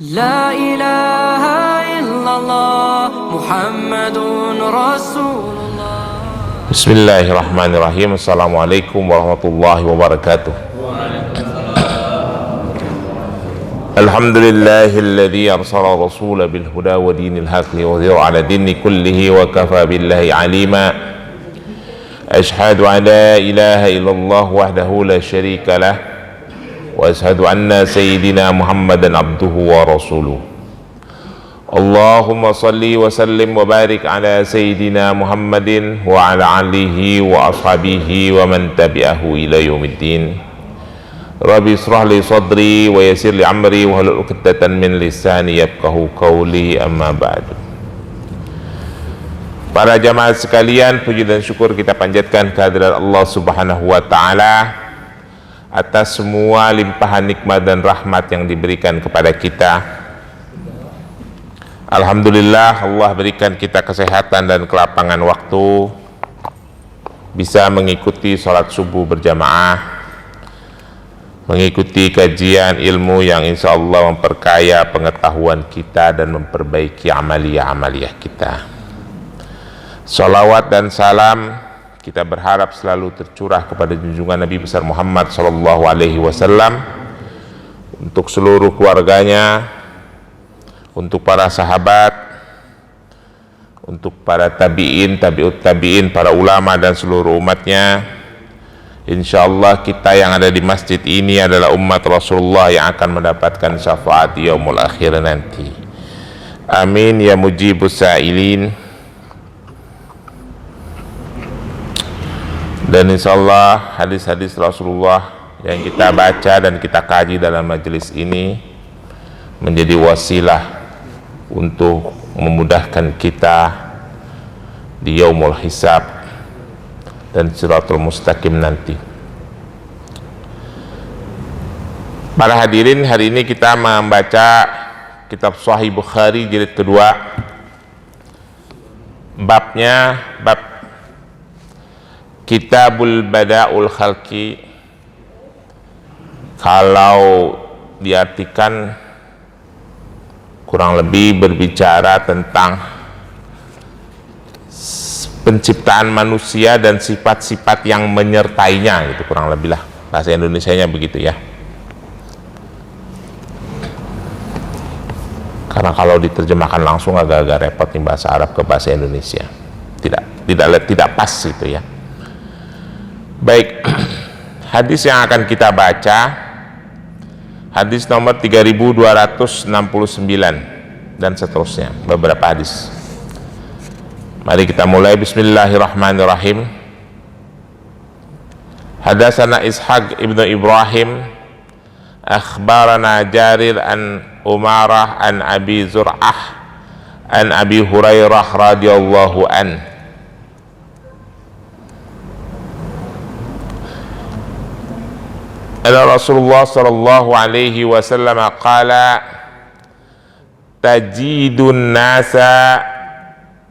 لا إله إلا الله محمد رسول الله. بسم الله الرحمن الرحيم. Assalamualaikum warahmatullahi wabarakatuh. Alhamdulillahilladzi arsala rasula bil huda wa dinil haqqi wa yudhhiru ala dini kullihi wa kafa billahi alima. Ashhadu an la ilaha illallah wahdahu la syarika lah wa ashhadu anna sayyidina Muhammadan abduhu wa rasuluh. Allahumma salli wa sallim wa barik ala sayyidina Muhammadin wa ala alihi wa ashabihi wa man tabi'ahu ila yaumiddin. Rabbi israh li sadri wa yassir li amri wa hlul 'uqdatan min lisani yafqahu qawli, amma ba'du. Para jamaah sekalian, puji dan syukur kita panjatkan kehadirat Allah Subhanahu wa taala atas semua limpahan nikmat dan rahmat yang diberikan kepada kita. Alhamdulillah, Allah berikan kita kesehatan dan kelapangan waktu bisa mengikuti sholat subuh berjamaah, mengikuti kajian ilmu yang insya Allah memperkaya pengetahuan kita dan memperbaiki amaliyah-amaliyah kita. Salawat dan salam kita berharap selalu tercurah kepada junjungan Nabi besar Muhammad sallallahu alaihi wasallam, untuk seluruh keluarganya, untuk para sahabat, untuk para tabi'in, tabi'ut tabi'in, para ulama dan seluruh umatnya. Insyaallah kita yang ada di masjid ini adalah umat Rasulullah yang akan mendapatkan syafaat di yaumul akhir nanti. Amin ya mujibus sa'ilin. Dan insyaallah hadis-hadis Rasulullah yang kita baca dan kita kaji dalam majelis ini menjadi wasilah untuk memudahkan kita di yaumul hisab dan siratul mustaqim nanti. Para hadirin, hari ini kita membaca kitab Sahih Bukhari jilid kedua. Babnya bab Kitabul Bada'ul Khalqi. Kalau diartikan kurang lebih berbicara tentang penciptaan manusia dan sifat-sifat yang menyertainya, gitu kurang lebih lah bahasa Indonesianya begitu ya. Karena kalau diterjemahkan langsung agak-agak repot nih bahasa Arab ke bahasa Indonesia. Tidak pas gitu ya. Baik, hadis yang akan kita baca hadis nomor 3269 dan seterusnya, beberapa hadis. Mari kita mulai. Bismillahirrahmanirrahim. Hadatsana Ishaq ibnu Ibrahim akhbarana Jarir an Umarah an Abi Zur'ah an Abi Hurairah radhiyallahu an. Rasulullah sallallahu alaihi wasallam qala tajidun nasa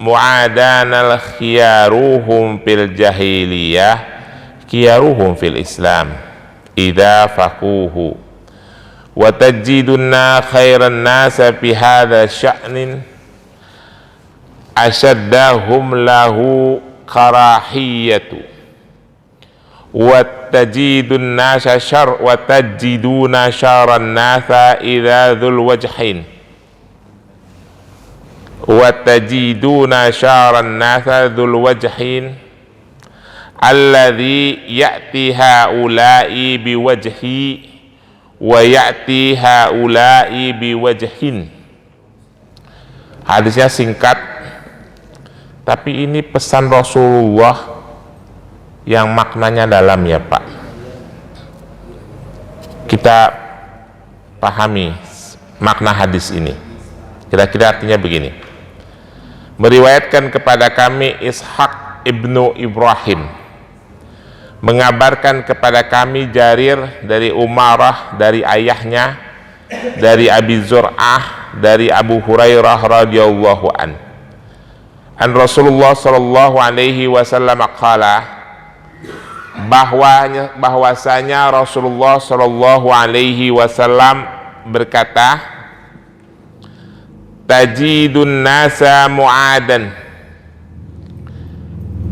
mu'adanal khiyaruhum fil jahiliyah khiyaruhum fil islam idza faquhu wa tajidunna khairan nasa fi hadha sya'nin ashaddahum lahu karahiyatu wa tajiduna syaran nasa idza dzul wajhain wa tajiduna syaran nasa dzul wajhain alladhi ya'ti haula'i biwajhi wa ya'ti haula'i biwajhin. Hadisnya singkat, tapi ini pesan Rasulullah yang maknanya dalam ya Pak. Kita pahami makna hadis ini. Kira-kira artinya begini. Meriwayatkan kepada kami Ishaq ibnu Ibrahim, mengabarkan kepada kami Jarir dari Umarah dari ayahnya, dari Abi Zur'ah dari Abu Hurairah radhiyallahu an. An Rasulullah sallallahu alaihi wasallam qala, bahwasanya Rasulullah sallallahu alaihi wasallam berkata, tajidun nasa mu'adan,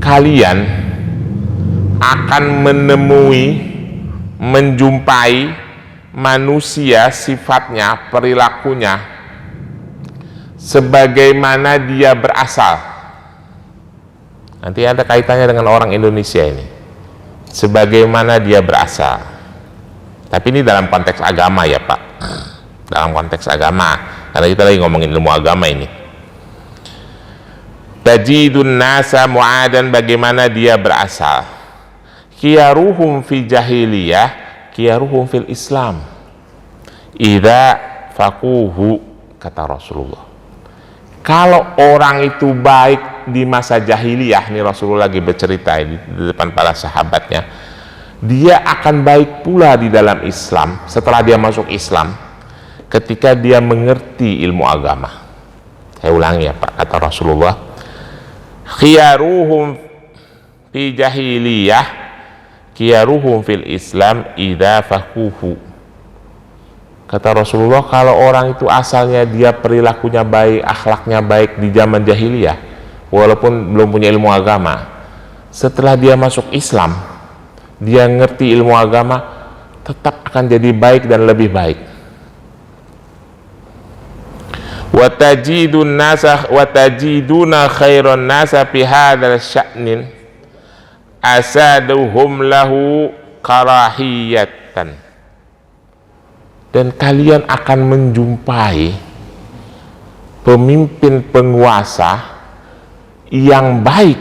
kalian akan menjumpai manusia sifatnya, perilakunya sebagaimana dia berasal. Nanti ada kaitannya dengan orang Indonesia ini, sebagaimana dia berasal. Tapi ini dalam konteks agama ya Pak, dalam konteks agama, karena kita lagi ngomongin ilmu agama ini. Tajidun nasa mu'adan, bagaimana dia berasal. Khiyaruhum fi jahiliyah, khiyaruhum fil Islam idza faquhu, kata Rasulullah. Kalau orang itu baik di masa jahiliyah, nih Rasulullah lagi bercerita di depan para sahabatnya, dia akan baik pula di dalam Islam setelah dia masuk Islam, ketika dia mengerti ilmu agama. Saya ulangi ya Pak, kata Rasulullah, khiyaruhum fi jahiliyah, khiyaruhum fil Islam idza faquhu. Kata Rasulullah, kalau orang itu asalnya dia perilakunya baik, akhlaknya baik di zaman jahiliyah, walaupun belum punya ilmu agama, setelah dia masuk Islam, dia ngerti ilmu agama, tetap akan jadi baik dan lebih baik. Watajiduna khairan nasa fi hadzal sya'nin asaduhum lahu karahiyatan. Dan kalian akan menjumpai pemimpin penguasa yang baik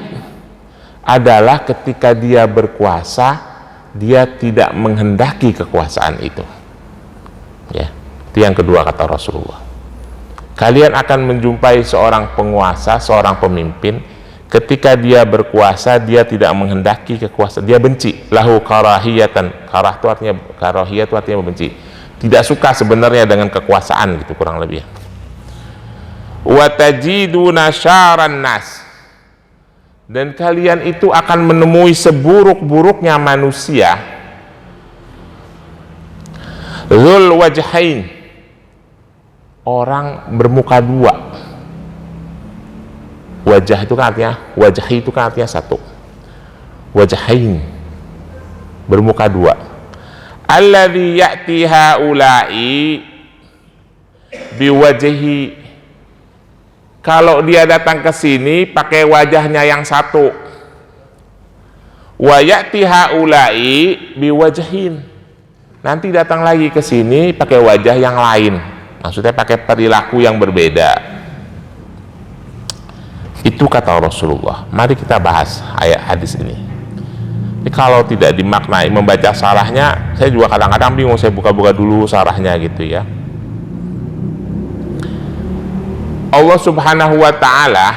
adalah ketika dia berkuasa, dia tidak menghendaki kekuasaan itu. Ya, itu yang kedua kata Rasulullah. Kalian akan menjumpai seorang penguasa, seorang pemimpin, ketika dia berkuasa, dia tidak menghendaki kekuasaan, dia benci. Lahu karahiyatan, karahiyah itu artinya membenci. Tidak suka sebenarnya dengan kekuasaan, gitu kurang lebih. Wa tajiduna syaran nas, dan kalian itu akan menemui seburuk-buruknya manusia, dzul wajhain, orang bermuka dua. Wajah itu kan artinya, wajhi itu kan artinya satu. Wajhain, bermuka dua. Alladzi ya'ti haula'i biwajhi, kalau dia datang ke sini pakai wajahnya yang satu, wa ya'ti haula'i biwajhin, nanti datang lagi ke sini pakai wajah yang lain, maksudnya pakai perilaku yang berbeda. Itu kata Rasulullah. Mari kita bahas ayat hadis ini. Kalau tidak dimaknai, membaca sarahnya, saya juga kadang-kadang bingung, saya buka-buka dulu sarahnya gitu ya. Allah Subhanahu wa ta'ala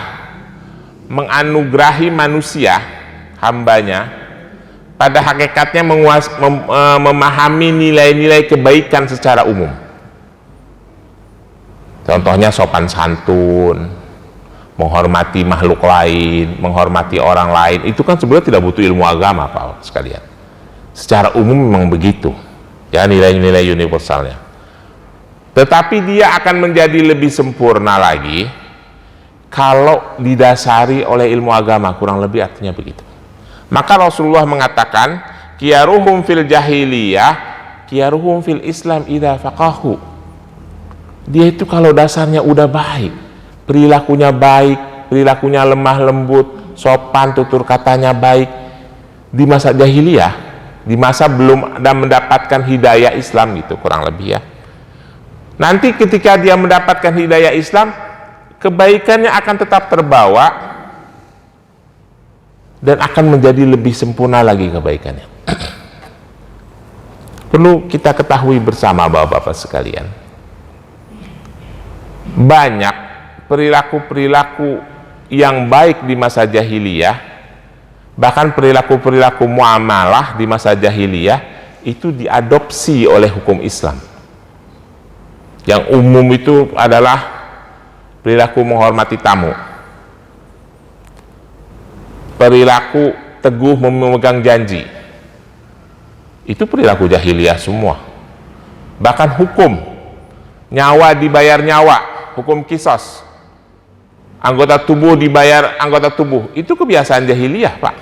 menganugerahi manusia, hambanya, pada hakikatnya memahami nilai-nilai kebaikan secara umum. Contohnya sopan santun, menghormati makhluk lain, menghormati orang lain, itu kan sebenarnya tidak butuh ilmu agama Pak sekalian. Secara umum memang begitu ya, nilai-nilai universalnya. Tetapi dia akan menjadi lebih sempurna lagi kalau didasari oleh ilmu agama, kurang lebih artinya begitu. Maka Rasulullah mengatakan, khiyaruhum fil jahiliyah, khiyaruhum fil Islam idza faqahu. Dia itu kalau dasarnya udah baik, perilakunya baik, perilakunya lemah lembut, sopan, tutur katanya baik, di masa jahiliyah, di masa belum ada mendapatkan hidayah Islam gitu kurang lebih ya. Nanti ketika dia mendapatkan hidayah Islam, kebaikannya akan tetap terbawa dan akan menjadi lebih sempurna lagi kebaikannya. Perlu kita ketahui bersama Bapak-bapak sekalian, banyak perilaku-perilaku yang baik di masa jahiliyah, bahkan perilaku-perilaku muamalah di masa jahiliyah itu diadopsi oleh hukum Islam. Yang umum itu adalah perilaku menghormati tamu, perilaku teguh memegang janji, itu perilaku jahiliyah semua. Bahkan hukum nyawa dibayar nyawa, hukum kisos, anggota tubuh dibayar anggota tubuh, itu kebiasaan jahiliyah Pak,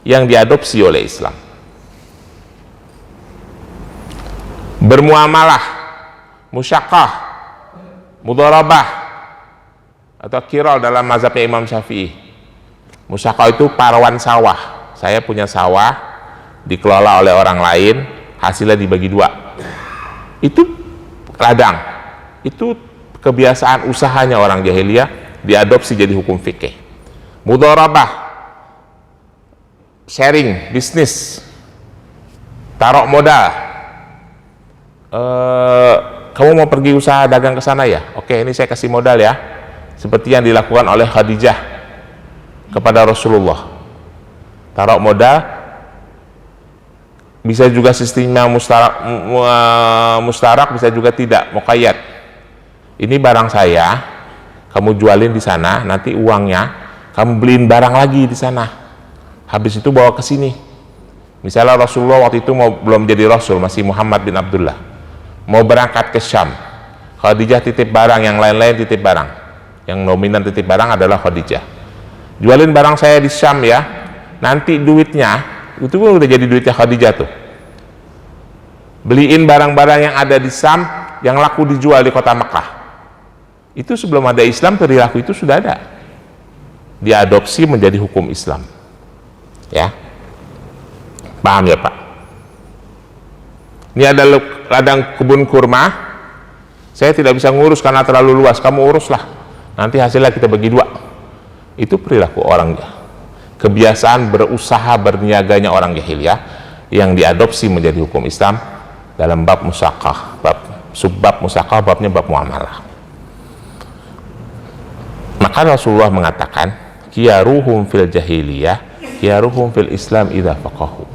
yang diadopsi oleh Islam. Bermuamalah, musyakah, mudharabah atau kirol dalam mazhabnya Imam Syafi'i. Musyakah itu paruan sawah, saya punya sawah dikelola oleh orang lain, hasilnya dibagi dua, itu ladang, itu kebiasaan usahanya orang jahiliyah, diadopsi jadi hukum fikih. Mudharabah, sharing, bisnis, taruh modal, kamu mau pergi usaha dagang ke sana ya? Oke, ini saya kasih modal ya, seperti yang dilakukan oleh Khadijah kepada Rasulullah. Taruh modal, bisa juga sistemnya mustarak, bisa juga tidak, muqayyad. Ini barang saya, kamu jualin di sana, nanti uangnya kamu beliin barang lagi di sana, habis itu bawa ke sini. Misalnya Rasulullah waktu itu belum jadi Rasul, masih Muhammad bin Abdullah, mau berangkat ke Syam, Khadijah titip barang, yang lain-lain titip barang, yang dominan titip barang adalah Khadijah. Jualin barang saya di Syam ya, nanti duitnya itu udah jadi duitnya Khadijah tuh, beliin barang-barang yang ada di Syam yang laku dijual di kota Mekah. Itu sebelum ada Islam, perilaku itu sudah ada, diadopsi menjadi hukum Islam ya. Paham ya Pak? Ini ada ladang kebun kurma, saya tidak bisa ngurus karena terlalu luas, kamu uruslah, nanti hasilnya kita bagi dua. Itu perilaku orang, kebiasaan berusaha berniaganya orang jahiliyah yang diadopsi menjadi hukum Islam dalam bab musaqah, subbab musaqah, babnya bab muamalah. Maka Rasulullah mengatakan, khiyaruhum fil jahiliyah khiyaruhum fil Islam idza faqahu.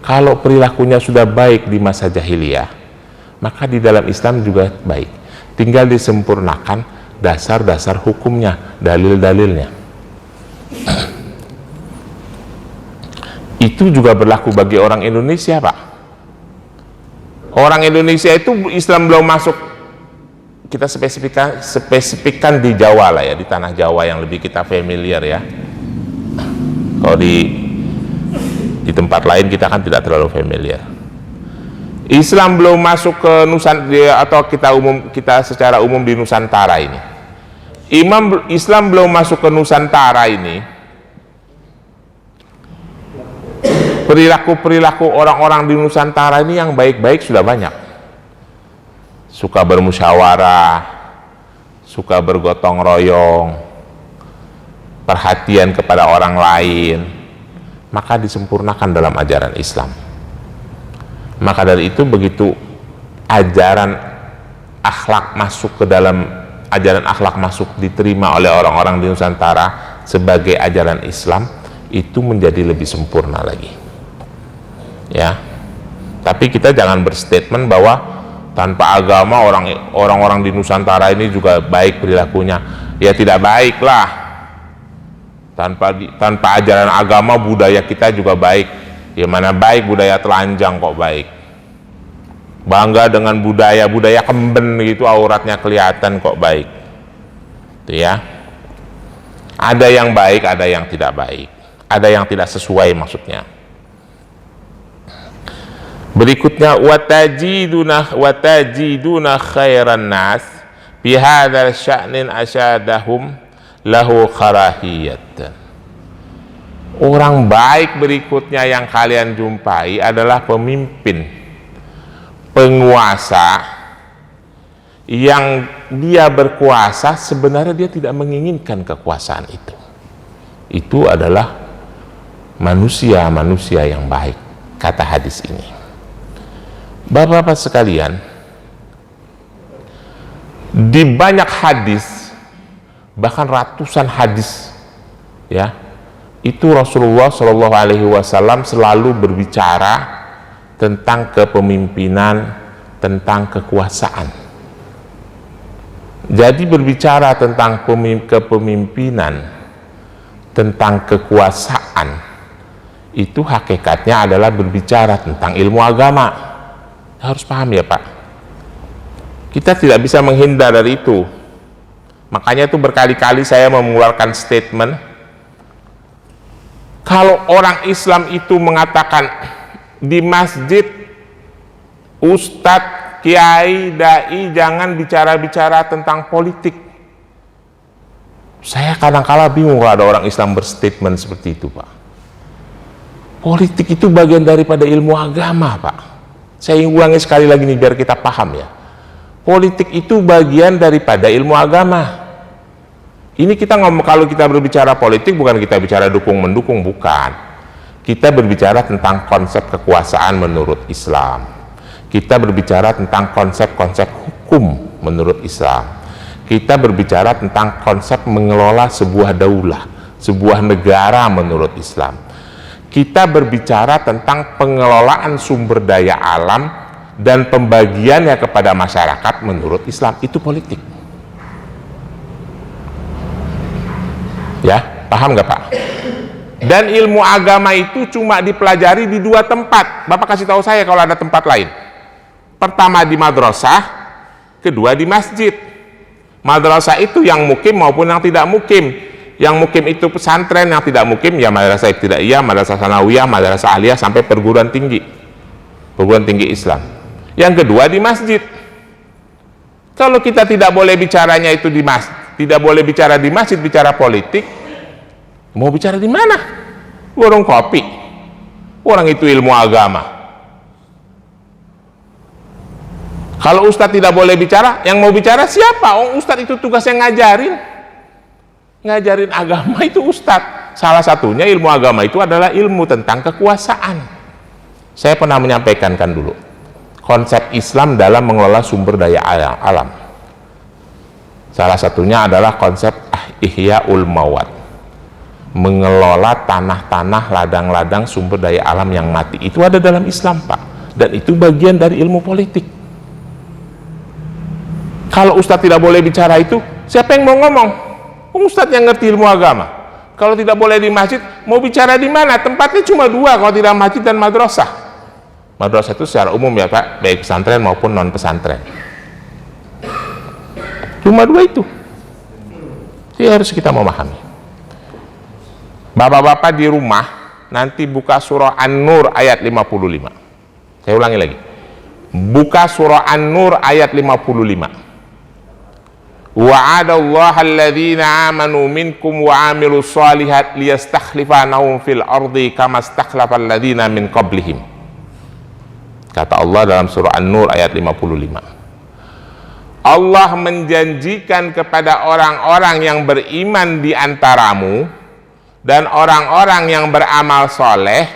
Kalau perilakunya sudah baik di masa jahiliyah, maka di dalam Islam juga baik, tinggal disempurnakan dasar-dasar hukumnya, dalil-dalilnya. Itu juga berlaku bagi orang Indonesia Pak. Orang Indonesia itu Islam belum masuk, kita spesifikkan di Jawa lah ya, di tanah Jawa yang lebih kita familiar ya. Kalau di tempat lain kita kan tidak terlalu familiar. Islam belum masuk ke Nusantara, atau kita secara umum di Nusantara ini. Islam belum masuk ke Nusantara ini. Perilaku orang-orang di Nusantara ini yang baik-baik sudah banyak. Suka bermusyawarah, suka bergotong royong, perhatian kepada orang lain, maka disempurnakan dalam ajaran Islam. Maka dari itu begitu ajaran akhlak masuk ke dalam, ajaran akhlak masuk diterima oleh orang-orang di Nusantara sebagai ajaran Islam, itu menjadi lebih sempurna lagi ya. Tapi kita jangan berstatement bahwa tanpa agama orang-orang di Nusantara ini juga baik perilakunya. Ya tidak baik lah. Tanpa ajaran agama, budaya kita juga baik. Ya mana baik budaya telanjang kok baik. Bangga dengan budaya kemben gitu, auratnya kelihatan kok baik. Itu ya. Ada yang baik, ada yang tidak baik. Ada yang tidak sesuai maksudnya. Berikutnya, watajiduna khairan nas fi hadzal sya'nin asyadahum lahu karahiyat. Orang baik berikutnya yang kalian jumpai adalah pemimpin, penguasa, yang dia berkuasa sebenarnya dia tidak menginginkan kekuasaan itu. Itu adalah manusia-manusia yang baik, kata hadis ini. Bapak-bapak sekalian, di banyak hadis, bahkan ratusan hadis ya, itu Rasulullah SAW selalu berbicara tentang kepemimpinan, tentang kekuasaan. Jadi berbicara tentang kepemimpinan, tentang kekuasaan, itu hakikatnya adalah berbicara tentang ilmu agama. Harus paham ya Pak, kita tidak bisa menghindar dari itu. Makanya itu berkali-kali saya mengeluarkan statement, kalau orang Islam itu mengatakan di masjid, ustadz, kiai, dai jangan bicara-bicara tentang politik. Saya kadang-kala bingung kalau ada orang Islam berstatement seperti itu, Pak. Politik itu bagian daripada ilmu agama, Pak. Saya ulangi sekali lagi nih biar kita paham ya. Politik itu bagian daripada ilmu agama. Ini kita ngomong, kalau kita berbicara politik bukan kita bicara dukung-mendukung, bukan. Kita berbicara tentang konsep kekuasaan menurut Islam. Kita berbicara tentang konsep-konsep hukum menurut Islam. Kita berbicara tentang konsep mengelola sebuah daulah, sebuah negara menurut Islam. Kita berbicara tentang pengelolaan sumber daya alam dan pembagiannya kepada masyarakat menurut Islam. Itu politik. Ya, paham nggak Pak? Dan ilmu agama itu cuma dipelajari di 2 tempat. Bapak kasih tahu saya kalau ada tempat lain. Pertama di madrasah, kedua di masjid. Madrasah itu yang mukim maupun yang tidak mukim. Yang mukim itu pesantren, yang tidak mukim ya madrasah ibtidaiyah, madrasah sanawiyah, madrasah aliyah sampai perguruan tinggi Islam. Yang kedua di masjid. Kalau kita tidak boleh bicaranya itu di masjid, tidak boleh bicara di masjid, bicara politik, mau bicara di mana? Warung kopi. Orang itu ilmu agama. Kalau ustadz tidak boleh bicara, yang mau bicara siapa? Oh, ustadz itu tugasnya ngajarin agama itu ustadz. Salah satunya ilmu agama itu adalah ilmu tentang kekuasaan. Saya pernah menyampaikan kan dulu konsep Islam dalam mengelola sumber daya alam. Salah satunya adalah konsep ihyaul mawat, mengelola tanah-tanah, ladang-ladang sumber daya alam yang mati. Itu ada dalam Islam, Pak, dan itu bagian dari ilmu politik. Kalau ustadz tidak boleh bicara itu, siapa yang mau ngomong? Ustadz yang ngerti ilmu agama. Kalau tidak boleh di masjid, mau bicara di mana? Tempatnya cuma 2 kalau tidak masjid dan madrasah. Madrasah itu secara umum ya Pak, baik pesantren maupun non pesantren. Cuma 2 itu. Jadi harus kita memahami. Bapak-bapak di rumah nanti buka surah An-Nur ayat 55. Saya ulangi lagi. Buka surah An-Nur ayat 55. Wa'adallaha alladhina amanu minkum wa amilu shalihat liyastakhlifanahum fil ardi kama stakhlafal ladhina min qablihim. Kata Allah dalam surah An-Nur ayat 55. Allah menjanjikan kepada orang-orang yang beriman di antaramu dan orang-orang yang beramal soleh,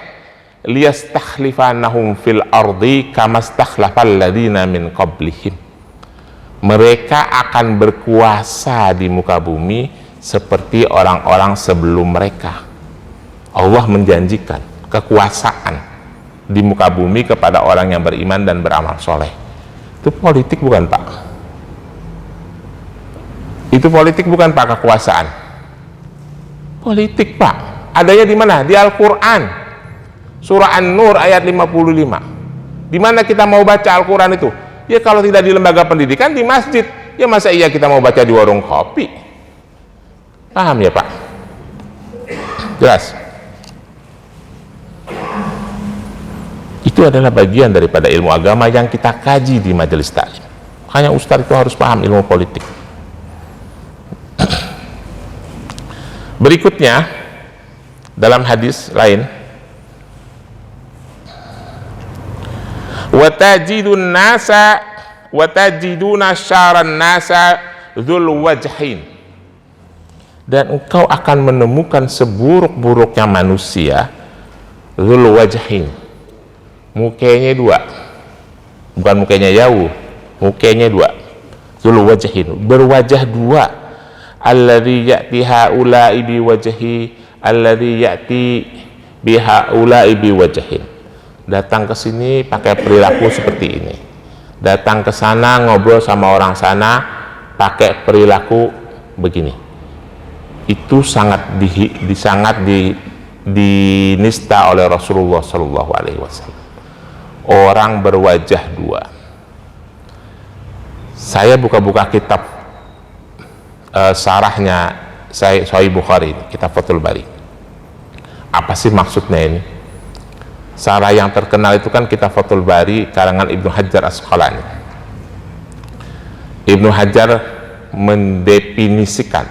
liyastakhlifanahum fil ardi kama stakhlafal ladhina min qablihim. Mereka akan berkuasa di muka bumi seperti orang-orang sebelum mereka. Allah menjanjikan kekuasaan di muka bumi kepada orang yang beriman dan beramal soleh. Itu politik bukan Pak? Itu politik bukan Pak, kekuasaan? Politik Pak. Adanya di mana? Di Al-Quran. Surah An-Nur ayat 55. Di mana kita mau baca Al-Quran itu? Ya kalau tidak di lembaga pendidikan, di masjid. Ya masa iya kita mau baca di warung kopi? Paham ya Pak? Jelas? Itu adalah bagian daripada ilmu agama yang kita kaji di majelis taklim. Makanya ustadz itu harus paham ilmu politik. Berikutnya dalam hadis lain, watajiduna syaran nasa dzul wajhain, dan engkau akan menemukan seburuk-buruknya manusia dzul wajhain, mukanya 2, bukan mukanya jauh, mukanya 2, dzul wajhain, berwajah 2, alladzi ya'ti haula'i biwajhi alladzi ya'ti bihaula'i biwajhin. Datang ke sini pakai perilaku seperti ini, datang ke sana ngobrol sama orang sana pakai perilaku begini. Itu sangat dinista oleh Rasulullah Shallallahu Alaihi Wasallam. Orang berwajah 2. Saya buka-buka kitab sarahnya Sahih Bukhari, kitab Fathul Bari. Apa sih maksudnya ini? Sarah yang terkenal itu kan kitab Fathul Bari karangan Ibnu Hajar Asqalani. Ibnu Hajar mendefinisikan,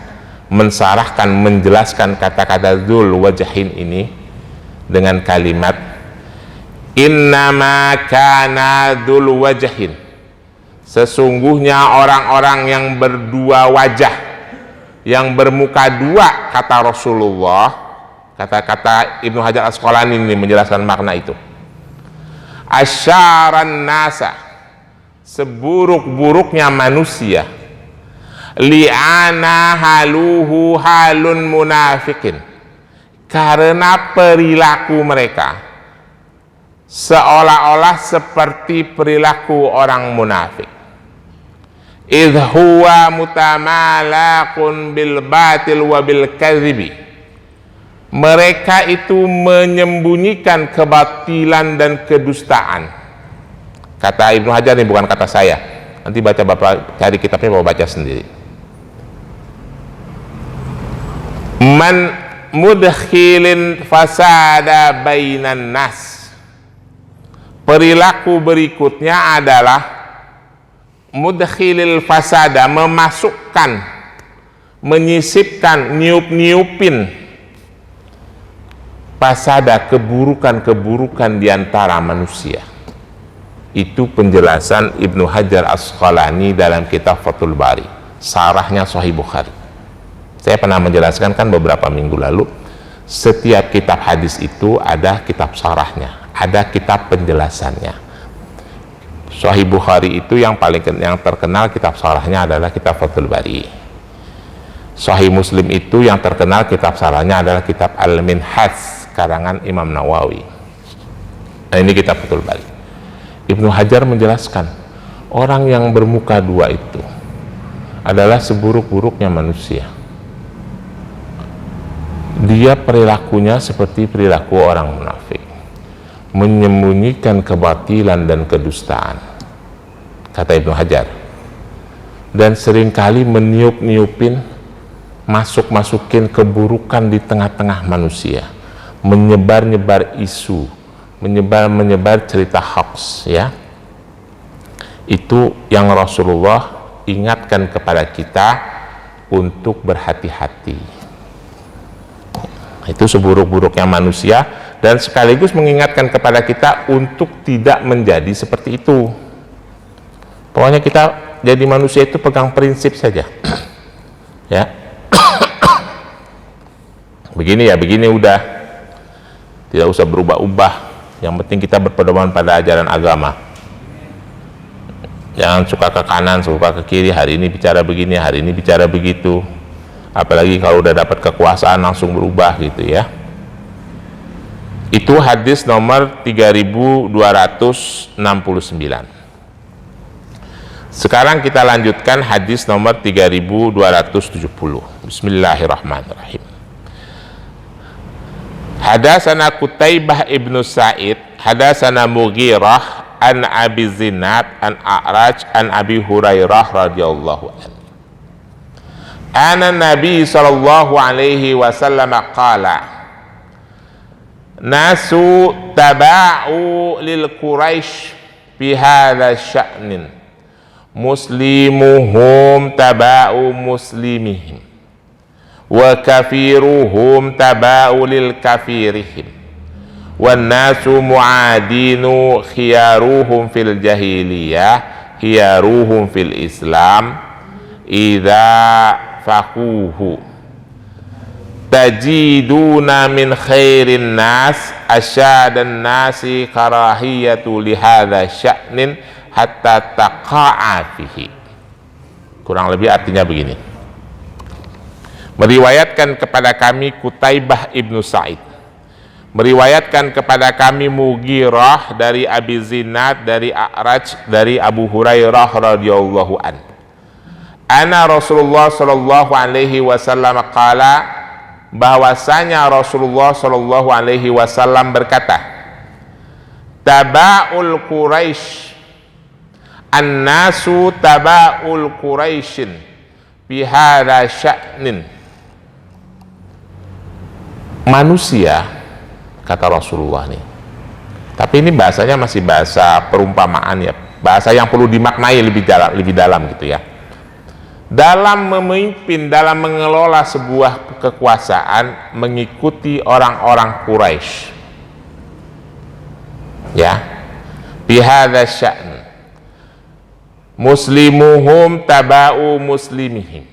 mensarahkan, menjelaskan kata-kata dzul wajhain ini dengan kalimat innama kana dzul wajhin, sesungguhnya orang-orang yang berdua wajah, yang bermuka dua, kata Rasulullah. Kata-kata Ibnu Hajar Asqalani ini menjelaskan makna itu. Asyaran nasa, seburuk-buruknya manusia, li'ana haluhu halun munafikin, karena perilaku mereka seolah-olah seperti perilaku orang munafik. Idh huwa mutamalaqun bil batil wa bil kadhibi, mereka itu menyembunyikan kebatilan dan kedustaan. Kata Ibnu Hajar, ini bukan kata saya, nanti baca Bapak cari kitabnya, Bapak baca sendiri. Man mudkhilin fasada bainan nas, perilaku berikutnya adalah mudkhilil fasada, memasukkan, menyisipkan, niup-niupin fasada, keburukan-keburukan di antara manusia. Itu penjelasan Ibnu Hajar Asqalani dalam kitab Fathul Bari, sarahnya Sahih Bukhari. Saya pernah menjelaskan kan beberapa minggu lalu, setiap kitab hadis itu ada kitab sarahnya, ada kitab penjelasannya. Sahih Bukhari itu yang terkenal kitab sarahnya adalah kitab Fathul Bari. Sahih Muslim itu yang terkenal kitab sarahnya adalah kitab Al-Minhaj karangan Imam Nawawi. Nah, ini kitab Fathul Bari. Ibnu Hajar menjelaskan, orang yang bermuka dua itu adalah seburuk-buruknya manusia. Dia perilakunya seperti perilaku orang munafik, menyembunyikan kebatilan dan kedustaan, kata Ibnu Hajar, dan seringkali meniup-niupin, masukin keburukan di tengah-tengah manusia, menyebar-nyebar isu, menyebar cerita hoax, ya. Itu yang Rasulullah ingatkan kepada kita untuk berhati-hati. Itu seburuk-buruknya manusia, dan sekaligus mengingatkan kepada kita untuk tidak menjadi seperti itu. Pokoknya kita jadi manusia itu pegang prinsip saja. Ya. Begini ya, begini udah. Tidak usah berubah-ubah. Yang penting kita berpedoman pada ajaran agama. Jangan suka ke kanan, suka ke kiri. Hari ini bicara begini, hari ini bicara begitu. Apalagi kalau udah dapat kekuasaan langsung berubah gitu ya. Itu hadis nomor 3269. Sekarang kita lanjutkan hadis nomor 3270. Bismillahirrahmanirrahim. Hadasana Qutaibah ibnu Sa'id, hadasana Mughirah an Abi Zinad an A'raj an Abi Hurairah radhiyallahu anhu. Ana Nabi sallallahu alaihi wasallam qala, nasu taba'u lil Quraisy fi hadha sya'nin, muslimuhum taba'u muslimihim wa kafiruhum taba'u lil kafirihim wan nasu mu'adinu khiyaruhum fil jahiliyah khiyaruhum fil islam idza faquhu tajiduna min khairin nas asyadan nasi karahiyatu lihadha sya'nin hatta taqa'a fihi. Kurang lebih artinya begini. Meriwayatkan kepada kami Qutaibah ibnu Sa'id, meriwayatkan kepada kami Mughirah dari Abi Zinad dari A'raj dari Abu Hurairah radhiyallahu an. Ana Rasulullah sallallahu alaihi wasallam qala, bahwasanya Rasulullah sallallahu alaihi wasallam berkata, taba'ul Quraisy, an-nasu taba'ul Quraisyin, fi hadza sya'nin. Manusia, kata Rasulullah nih. Tapi ini bahasanya masih bahasa perumpamaan ya, bahasa yang perlu dimaknai lebih dalam gitu ya. Dalam memimpin, dalam mengelola sebuah kekuasaan, mengikuti orang-orang Quraisy. Ya, bihadza sya'n. Muslimuhum taba'u muslimihim.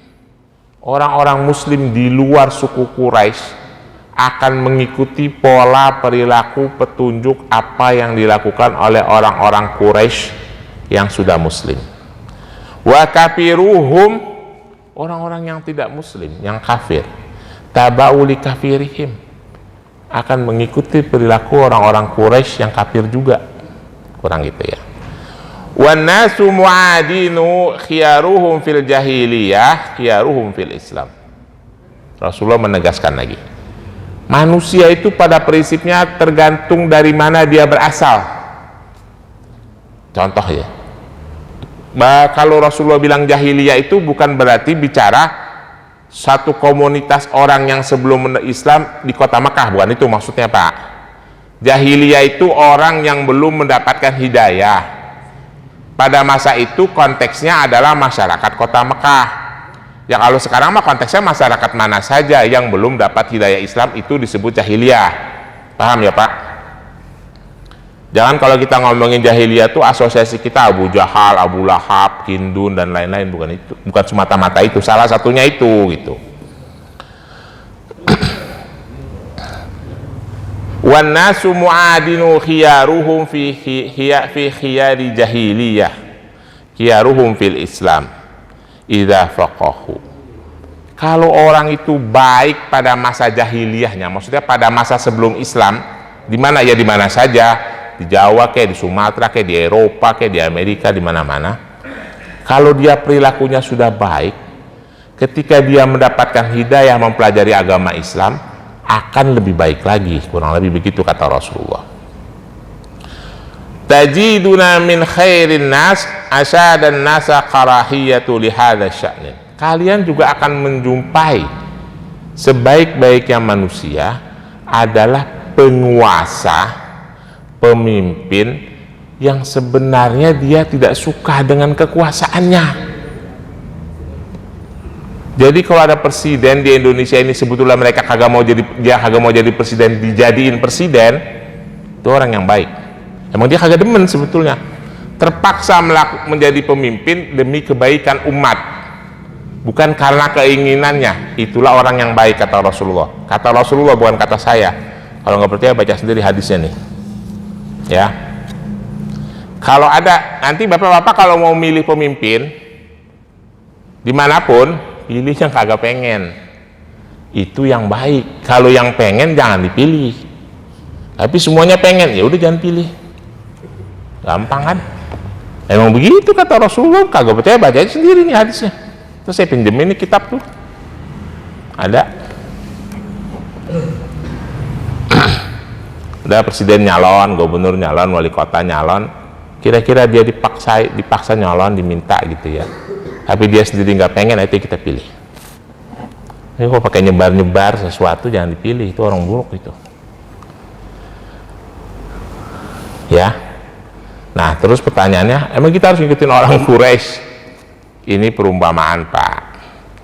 Orang-orang muslim di luar suku Quraisy akan mengikuti pola perilaku petunjuk apa yang dilakukan oleh orang-orang Quraisy yang sudah muslim. Wa kafiruhum, orang-orang yang tidak muslim, yang kafir, taba'u li kafirihim, akan mengikuti perilaku orang-orang Quraisy yang kafir juga. Kurang gitu ya. Wan nasu mu'adinu khiyaruhum fil jahiliyah khiyaruhum fil Islam. Rasulullah menegaskan lagi, manusia itu pada prinsipnya tergantung dari mana dia berasal. Contoh ya, kalau Rasulullah bilang jahiliyah itu bukan berarti bicara satu komunitas orang yang sebelum Islam di kota Makkah, bukan itu maksudnya Pak. Jahiliyah itu orang yang belum mendapatkan hidayah. Pada masa itu konteksnya adalah masyarakat kota Mekah. Ya kalau sekarang mah konteksnya masyarakat mana saja yang belum dapat hidayah Islam itu disebut jahiliyah. Paham ya Pak? Jangan kalau kita ngomongin jahiliyah itu asosiasi kita Abu Jahal, Abu Lahab, Hindun dan lain-lain, bukan itu. Bukan semata-mata itu, salah satunya itu gitu. Wan nasu mu'adinu khiyaruhum fi khiyari jahiliyah khiyaruhum fil Islam idza faqahu. Kalau orang itu baik pada masa jahiliyahnya, maksudnya pada masa sebelum Islam, di mana ya, di mana saja, di Jawa kayak di Sumatera kayak di Eropa kayak di Amerika, di mana-mana, kalau dia perilakunya sudah baik, ketika dia mendapatkan hidayah mempelajari agama Islam akan lebih baik lagi, kurang lebih begitu kata Rasulullah. Tajiduna min khairin nas asyadan nasa karahiyatu li hadza sya'nin. Kalian juga akan menjumpai sebaik-baiknya manusia adalah penguasa, pemimpin yang sebenarnya dia tidak suka dengan kekuasaannya. Jadi kalau ada presiden di Indonesia ini sebetulnya mereka kagak mau jadi presiden, dijadiin presiden, itu orang yang baik. Emang dia kagak demen sebetulnya, terpaksa menjadi pemimpin demi kebaikan umat, bukan karena keinginannya. Itulah orang yang baik kata Rasulullah. Kata Rasulullah, bukan kata saya. Kalau nggak percaya baca sendiri hadisnya nih. Ya. Kalau ada nanti bapak-bapak kalau mau milih pemimpin dimanapun, pilih yang kagak pengen, itu yang baik. Kalau yang pengen jangan dipilih, tapi semuanya pengen, ya udah jangan pilih. Gampang kan? Emang begitu kata Rasulullah. Kagak percaya baca aja sendiri nih hadisnya. Terus saya pinjemin nih kitab tuh, ada. Udah presiden nyalon, gubernur nyalon, wali kota nyalon, kira-kira dia dipaksa nyalon, diminta gitu ya, tapi dia sendiri nggak pengen, itu kita pilih. Ini kok pakai nyebar-nyebar sesuatu, jangan dipilih, itu orang buruk itu. Ya. Nah, terus pertanyaannya, emang kita harus ngikutin orang Quraisy? Ini perumpamaan, Pak.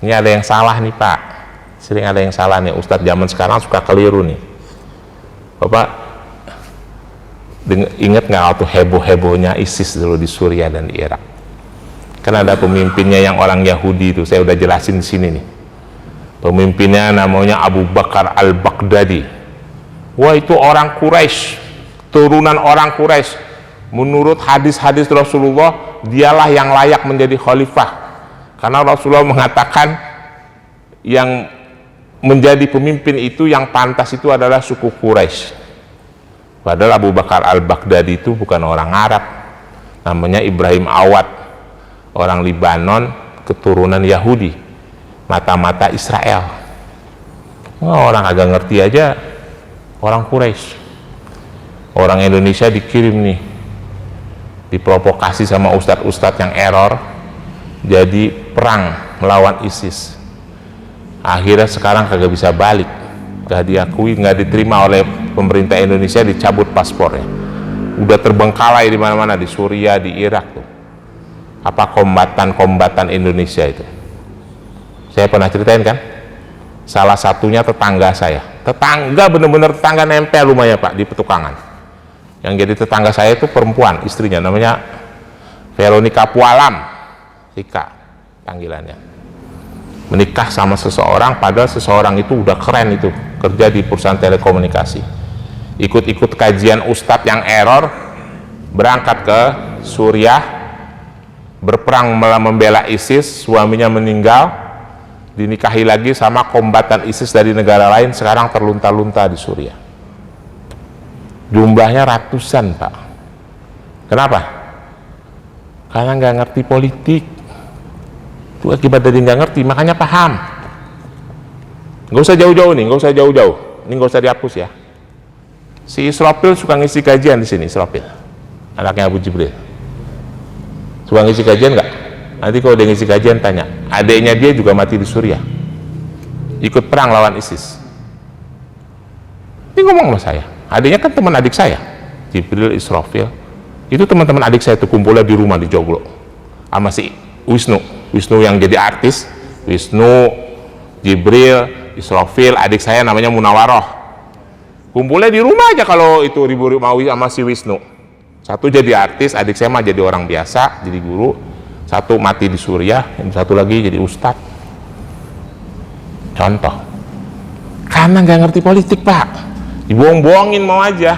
Ini ada yang salah nih, Pak. Sering ada yang salah nih, Ustadz zaman sekarang suka keliru nih. Bapak ingat nggak waktu heboh-hebohnya ISIS dulu di Suriah dan di Irak? Kan ada pemimpinnya yang orang Yahudi itu, saya udah jelasin di sini nih. Pemimpinnya namanya Abu Bakar al-Baghdadi. Wah, itu orang Quraisy, turunan orang Quraisy. Menurut hadis-hadis Rasulullah, dialah yang layak menjadi khalifah. Karena Rasulullah mengatakan yang menjadi pemimpin itu yang pantas itu adalah suku Quraisy. Padahal Abu Bakar al-Baghdadi itu bukan orang Arab. Namanya Ibrahim Awad, orang Libanon, keturunan Yahudi, mata-mata Israel. Orang agak ngerti aja, orang Quraisy. Orang Indonesia dikirim nih, diprovokasi sama ustadz-ustadz yang error, jadi perang melawan ISIS. Akhirnya sekarang kagak bisa balik, gak diakui, gak diterima oleh pemerintah Indonesia, dicabut paspornya. Udah terbengkalai di mana-mana, di Suriah, di Irak tuh. Apa kombatan Indonesia itu? Saya pernah ceritain kan? Salah satunya tetangga saya. Tetangga, bener-bener tetangga nempel rumahnya Pak, di Petukangan. Yang jadi tetangga saya itu perempuan, istrinya namanya Veronica Pualam, Ika panggilannya. Menikah sama seseorang, padahal seseorang itu udah keren itu, kerja di perusahaan telekomunikasi. Ikut-ikut kajian ustadz yang error, berangkat ke Suriah, berperang membela ISIS, suaminya meninggal, dinikahi lagi sama kombatan ISIS dari negara lain, sekarang terlunta-lunta di Suriah. Jumlahnya ratusan Pak. Kenapa? Karena nggak ngerti politik. Itu akibat dari nggak ngerti, makanya paham. Nggak usah jauh-jauh nih, nggak usah jauh-jauh. Ini nggak usah dihapus ya. Si Israfil suka ngisi kajian di sini, Israfil, anaknya Abu Jibril. Suka ngisi kajian nggak? Nanti kalau dia ngisi kajian tanya. Adiknya dia juga mati di Suriah, ikut perang lawan ISIS. Ini ngomong sama saya. Adiknya kan teman adik saya, Jibril, Israfil. Itu teman-teman adik saya tuh kumpulnya di rumah di Joglo sama si Wisnu yang jadi artis. Wisnu, Jibril, Israfil, adik saya namanya Munawaroh. Kumpulnya di rumah aja kalau itu ribu-ribu sama si Wisnu. Satu jadi artis, adik saya mah jadi orang biasa, jadi guru. Satu mati di Suriah, yang satu lagi jadi ustadz. Contoh. Karena nggak ngerti politik Pak, dibohong-bohongin mau aja.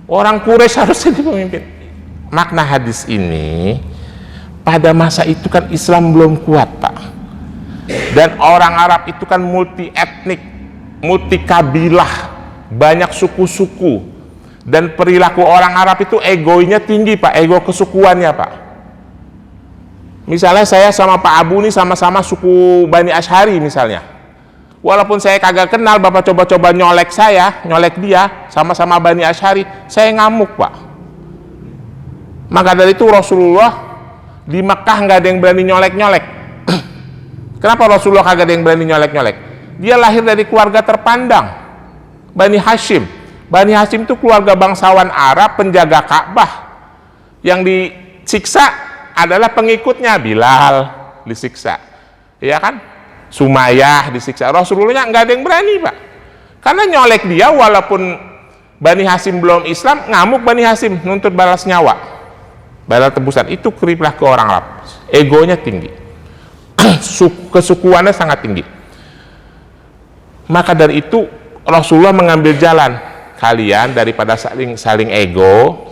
Orang Quraisy harusnya jadi pemimpin. Makna hadis ini, pada masa itu kan Islam belum kuat Pak, dan orang Arab itu kan multi etnik, multi kabilah, banyak suku-suku, dan perilaku orang Arab itu egonya tinggi Pak, ego kesukuannya Pak. Misalnya saya sama Pak Abu nih sama-sama suku Bani Asy'ari misalnya, walaupun saya kagak kenal, Bapak coba-coba nyolek saya, nyolek dia, sama-sama Bani Asy'ari, saya ngamuk Pak. Maka dari itu Rasulullah di Mekah nggak ada yang berani nyolek-nyolek. Kenapa Rasulullah kagak ada yang berani nyolek-nyolek? Dia lahir dari keluarga terpandang, Bani Hashim. Bani Hashim itu keluarga bangsawan Arab, penjaga Ka'bah. Yang disiksa adalah pengikutnya. Bilal disiksa, ya kan? Sumayyah disiksa. Rasulullah nggak ada yang berani Pak, karena nyolek dia. Walaupun Bani Hashim belum Islam, ngamuk Bani Hashim, nuntut balas nyawa, balas tebusan. Itu keriplah ke orang Arab, egonya tinggi, kesukuannya sangat tinggi. Maka dari itu Rasulullah mengambil jalan, kalian daripada saling ego,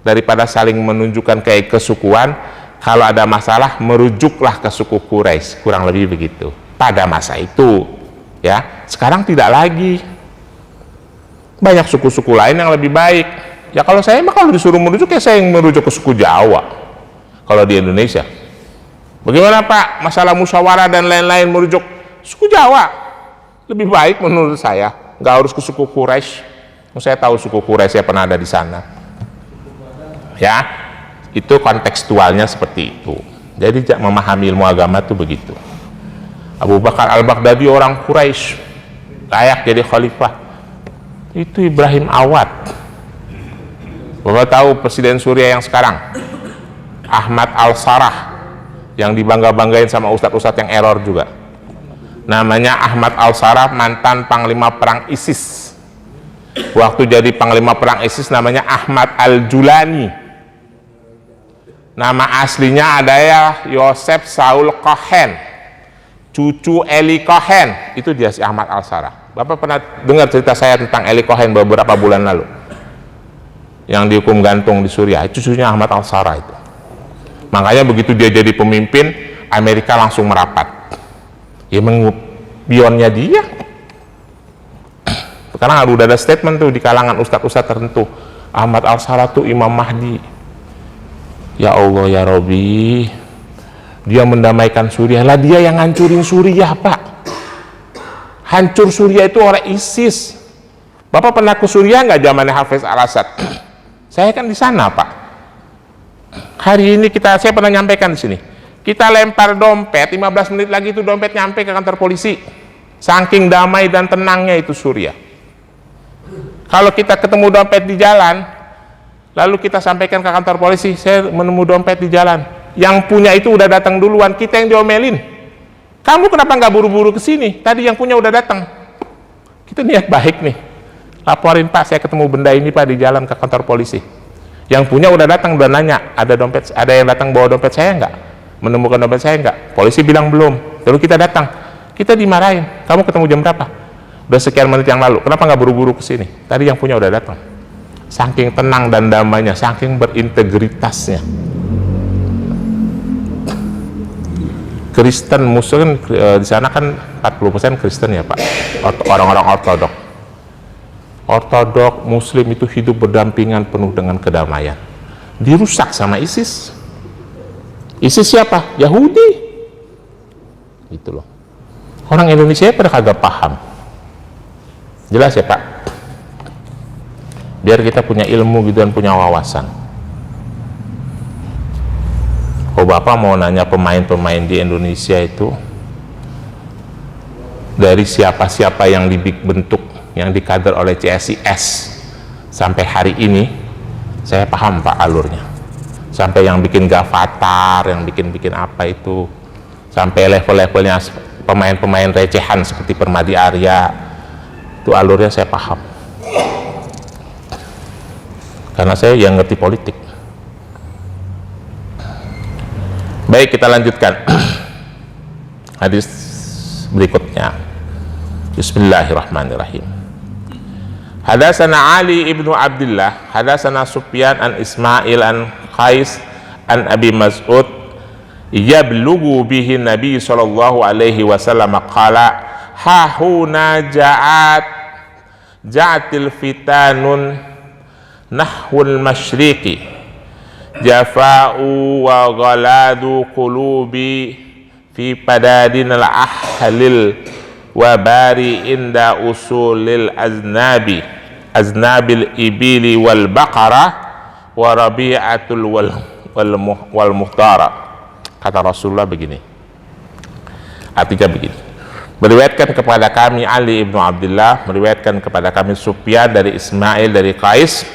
daripada saling menunjukkan kesukuan, kalau ada masalah merujuklah ke suku Quraisy, kurang lebih begitu pada masa itu ya. Sekarang tidak lagi, banyak suku-suku lain yang lebih baik ya. Kalau saya mah kalau disuruh merujuk ya saya yang merujuk ke suku Jawa. Kalau di Indonesia bagaimana Pak, masalah musyawarah dan lain-lain, merujuk suku Jawa lebih baik menurut saya, nggak harus ke suku Quraisy. Saya tahu suku Quraisy, saya pernah ada di sana ya. Itu kontekstualnya seperti itu. Jadi memahami ilmu agama itu begitu. Abu Bakar al-Baghdadi orang Quraisy, layak jadi khalifah. Itu Ibrahim Awad. Bapak tahu presiden Suriah yang sekarang, Ahmad al-Sarraj, yang dibangga-banggain sama ustadz-ustadz yang error juga. Namanya Ahmad al-Sarraj, mantan panglima perang ISIS. Waktu jadi panglima perang ISIS namanya Ahmad al-Julani. Nama aslinya ada ya Yosef Saul Cohen, cucu Eli Cohen. Itu dia si Ahmad al-Sarraj. Bapak pernah dengar cerita saya tentang Eli Cohen beberapa bulan lalu, yang dihukum gantung di Suriah? Cucunya Ahmad al-Sarraj itu. Makanya begitu dia jadi pemimpin, Amerika langsung merapat. Ya pionnya dia. Sekarang udah ada statement tuh di kalangan ustadz-ustadz tertentu, Ahmad al-Sarraj tuh Imam Mahdi. Ya Allah ya Robbi, dia mendamaikan Suriah. Lah dia yang hancurin Suriah Pak. Hancur Suriah itu oleh ISIS. Bapak pernah ke Suriah nggak zamannya Hafiz al-Assad? Saya kan di sana Pak. Hari ini saya pernah nyampaikan di sini, Kita lempar dompet, 15 menit lagi itu dompet nyampe ke kantor polisi. Saking damai dan tenangnya itu Suriah. Kalau kita ketemu dompet di jalan, lalu kita sampaikan ke kantor polisi, saya menemu dompet di jalan. Yang punya itu udah datang duluan, kita yang diomelin. Kamu kenapa nggak buru-buru ke sini? Tadi yang punya udah datang. Kita niat baik nih. Laporin Pak, saya ketemu benda ini Pak di jalan ke kantor polisi. Yang punya udah datang, udah nanya, ada dompet, ada yang datang bawa dompet saya nggak? Menemukan dompet saya nggak? Polisi bilang belum. Lalu kita datang, kita dimarahin. Kamu ketemu jam berapa? Udah sekian menit yang lalu. Kenapa nggak buru-buru ke sini? Tadi yang punya udah datang. Saking tenang dan damainya, saking berintegritasnya. Kristen Muslim di sana kan 40% Kristen ya Pak, orang-orang Ortodok. Ortodok Muslim itu hidup berdampingan penuh dengan kedamaian. Dirusak sama ISIS. ISIS siapa? Yahudi. Gitu loh. Orang Indonesia pada kagak paham. Jelas ya Pak? Biar kita punya ilmu gitu dan punya wawasan. Oh Bapak mau nanya pemain-pemain di Indonesia itu dari siapa-siapa yang dibentuk, yang dikader oleh CSIS sampai hari ini, saya paham Pak alurnya. Sampai yang bikin Gavatar, yang bikin apa itu, sampai level-levelnya pemain-pemain recehan seperti Permadi Arya, itu alurnya saya paham. Karena saya yang ngerti politik. Baik, kita lanjutkan hadis berikutnya. Bismillahirrahmanirrahim. Hadatsana Ali ibnu Abdullah, hadatsana Sufyan an Ismail an Qais an Abi Mas'ud yablughu bihi Nabi sallallahu alaihi wasallam qala hahuna ja'atil fitanun nahwul masyriqi jafa'u wa ghaladu qulubi fi padadinal ahlil wa bari inda usulil aznabil ibili wal baqara wa rabi'atul wal muhtara. Kata Rasulullah begini, artinya begini, meriwayatkan kepada kami Ali ibnu Abdullah, meriwayatkan kepada kami Sufyan dari Ismail dari Qais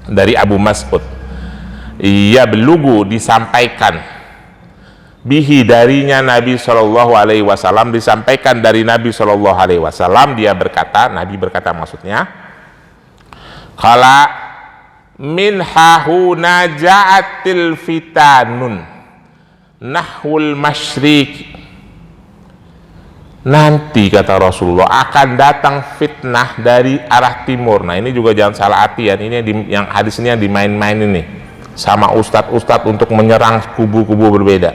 dari Abu Mas'ud, ia belugu disampaikan bihi darinya Nabi Shallallahu Alaihi Wasallam, disampaikan dari Nabi Shallallahu Alaihi Wasallam, dia berkata, Nabi berkata maksudnya, kala min hahuna ja'atil fitanun nahwul masyriq, nanti kata Rasulullah akan datang fitnah dari arah timur. Nah ini juga jangan salah artian, ini yang hadis ini yang dimain-main ini sama ustadz-ustadz untuk menyerang kubu-kubu berbeda.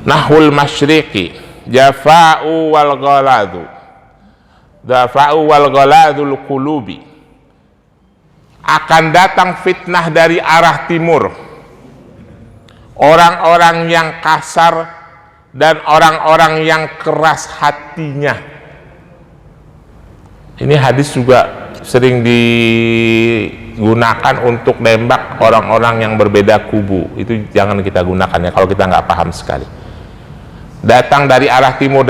Nahwul masyriqi jafa'u wal ghaladul qulubi, akan datang fitnah dari arah timur, orang-orang yang kasar dan orang-orang yang keras hatinya. Ini hadis juga sering digunakan untuk nembak orang-orang yang berbeda kubu. Itu jangan kita gunakan ya kalau kita nggak paham sekali. Datang dari arah timur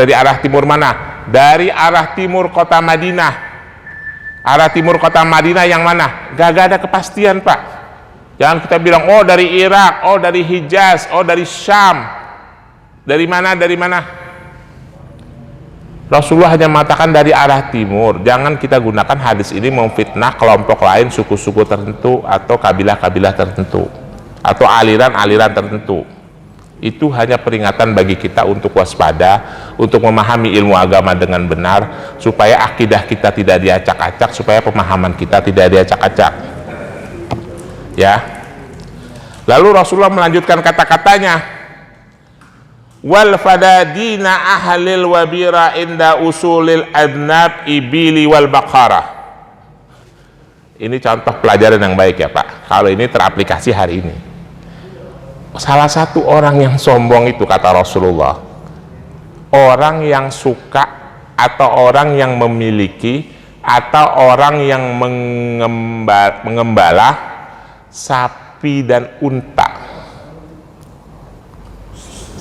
mana? Dari arah timur kota Madinah. Arah timur kota Madinah yang mana? Gak ada kepastian Pak. Jangan kita bilang, oh dari Irak, oh dari Hijaz, oh dari Syam. Dari mana? Rasulullah hanya mengatakan dari arah timur. Jangan kita gunakan hadis ini memfitnah kelompok lain, suku-suku tertentu, atau kabilah-kabilah tertentu, atau aliran-aliran tertentu. Itu hanya peringatan bagi kita untuk waspada, untuk memahami ilmu agama dengan benar, supaya akidah kita tidak diacak-acak, supaya pemahaman kita tidak diacak-acak. Ya. Lalu Rasulullah melanjutkan kata-katanya, wal fadadina ahlil wabira inda usulil adnab ibili wal baqara. Ini contoh pelajaran yang baik ya Pak, kalau ini teraplikasi hari ini. Salah satu orang yang sombong itu kata Rasulullah, orang yang suka atau orang yang memiliki atau orang yang mengembala sapi dan unta.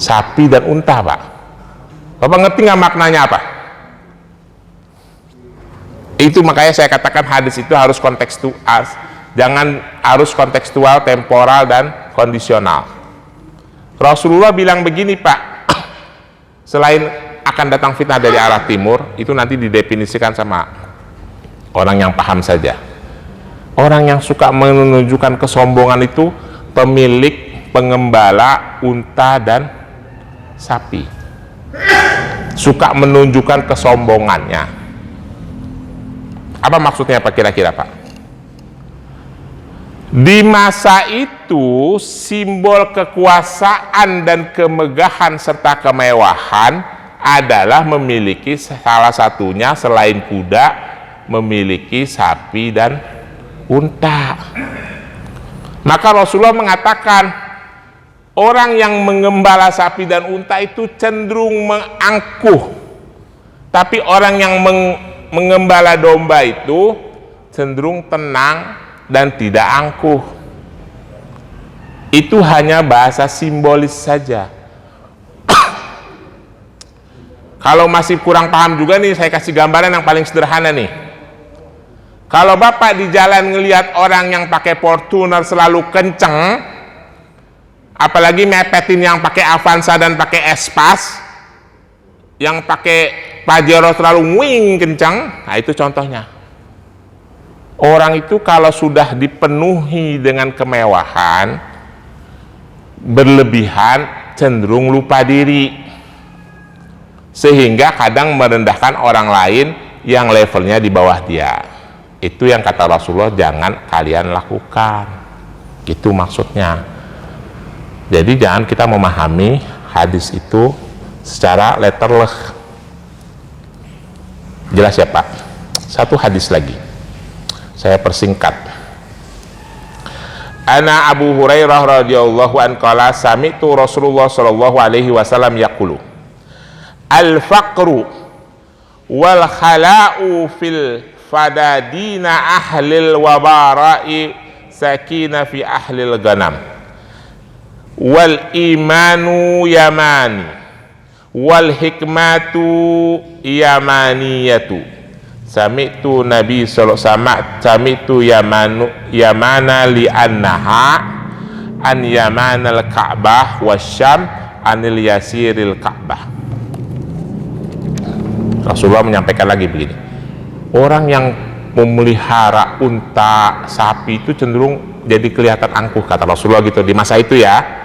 sapi dan unta, Pak. Bapak ngerti nggak maknanya apa? Itu makanya saya katakan hadis itu harus kontekstual, jangan harus kontekstual, temporal, dan kondisional. Rasulullah bilang begini, Pak, selain akan datang fitnah dari arah timur, itu nanti didefinisikan sama orang yang paham saja. Orang yang suka menunjukkan kesombongan itu pemilik, pengembala unta dan sapi. Suka menunjukkan kesombongannya. Apa maksudnya Pak kira-kira, Pak? Di masa itu simbol kekuasaan dan kemegahan serta kemewahan adalah memiliki salah satunya selain kuda, memiliki sapi dan unta. Maka Rasulullah mengatakan orang yang mengembala sapi dan unta itu cenderung mengangkuh, tapi orang yang mengembala domba itu cenderung tenang dan tidak angkuh. Itu hanya bahasa simbolis saja. Kalau masih kurang paham juga nih, saya kasih gambaran yang paling sederhana nih. Kalau Bapak di jalan ngelihat orang yang pakai Fortuner selalu kenceng, apalagi mepetin yang pakai Avanza dan pakai Espas, yang pakai Pajero terlalu wing kencang, nah itu contohnya. Orang itu kalau sudah dipenuhi dengan kemewahan berlebihan, cenderung lupa diri, sehingga kadang merendahkan orang lain yang levelnya di bawah dia. Itu yang kata Rasulullah jangan kalian lakukan. Itu maksudnya. Jadi jangan kita memahami hadis itu secara letterless. Jelas ya Pak? Satu hadis lagi, saya persingkat. Ana Abu Hurairah radhiyallahu anhu qala sami'tu Rasulullah sallallahu alaihi wasallam yaqulu al-faqru wal khala'u fil fadadina ahlil wabara'i sakina fi ahlil ganam wal imanu yamani wal hikmatu yamaniyatu. Sami'tu Nabi sallallahu sami'tu yamana li annaha an yamanal Ka'bah wasyam anil yasiril Ka'bah. Rasulullah menyampaikan lagi begini, orang yang memelihara unta, sapi itu cenderung jadi kelihatan angkuh, kata Rasulullah gitu di masa itu ya.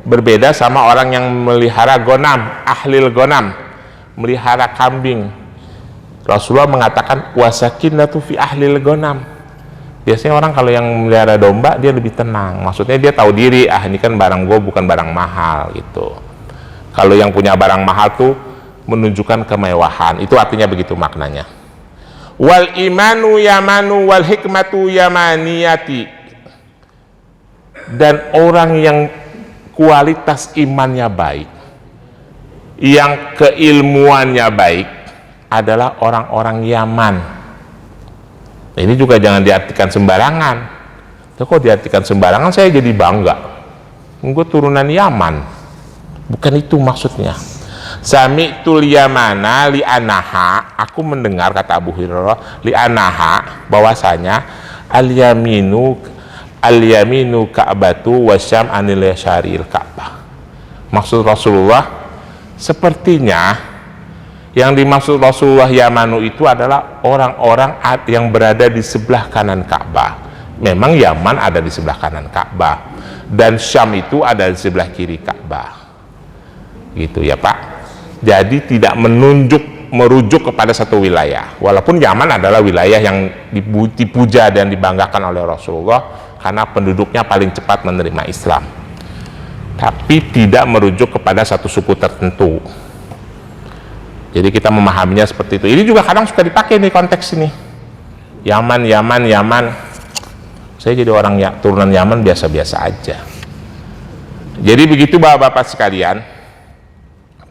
Berbeda sama orang yang melihara gonam, ahlil gonam, melihara kambing. Rasulullah mengatakan wasakinatu fi ahlil gonam. Biasanya orang kalau yang melihara domba dia lebih tenang, maksudnya dia tahu diri, ini kan barang gue bukan barang mahal gitu. Kalau yang punya barang mahal tuh menunjukkan kemewahan, itu artinya begitu maknanya. Wal imanu yamanu wal hikmatu yamaniyati. Dan orang yang kualitas imannya baik, yang keilmuannya baik adalah orang-orang Yaman. Ini juga jangan diartikan sembarangan. Kok diartikan sembarangan saya jadi bangga, gue turunan Yaman. Bukan itu maksudnya. Sami'tul yamana li anaha, aku mendengar, kata Abu Hurairah, li anaha, bahwasanya al yaminu ka'batu wasyam anil yasharil Ka'bah. Maksud Rasulullah, sepertinya yang dimaksud Rasulullah Yamanu itu adalah orang-orang yang berada di sebelah kanan Ka'bah. Memang Yaman ada di sebelah kanan Ka'bah dan Syam itu ada di sebelah kiri Ka'bah. Gitu ya Pak. Jadi tidak merujuk kepada satu wilayah. Walaupun Yaman adalah wilayah yang dipuja dan dibanggakan oleh Rasulullah karena penduduknya paling cepat menerima Islam, tapi tidak merujuk kepada satu suku tertentu. Jadi kita memahaminya seperti itu. Ini juga kadang suka dipakai nih konteks ini. Yaman. Saya jadi orang turunan Yaman biasa-biasa aja. Jadi begitu Bapak-bapak sekalian,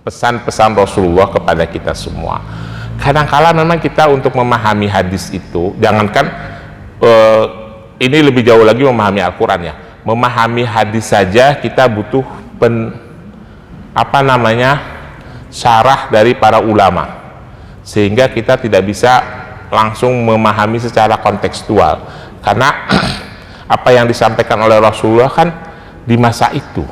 pesan-pesan Rasulullah kepada kita semua. Kadang-kala memang kita untuk memahami hadis itu, jangankan ini lebih jauh lagi memahami Al-Quran ya. Memahami hadis saja kita butuh syarah dari para ulama, sehingga kita tidak bisa langsung memahami secara kontekstual, karena apa yang disampaikan oleh Rasulullah kan di masa itu.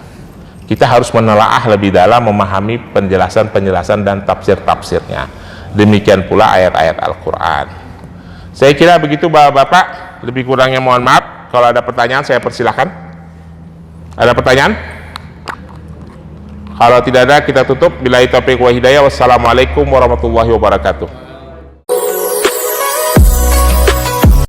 Kita harus menelaah lebih dalam, memahami penjelasan-penjelasan dan tafsir-tafsirnya. Demikian pula ayat-ayat Al-Quran. Saya kira begitu Bapak-Bapak, lebih kurangnya mohon maaf. Kalau ada pertanyaan saya persilahkan. Ada pertanyaan? Kalau tidak ada kita tutup. Billahi taufiq wa hidayah. Wassalamualaikum warahmatullahi wabarakatuh.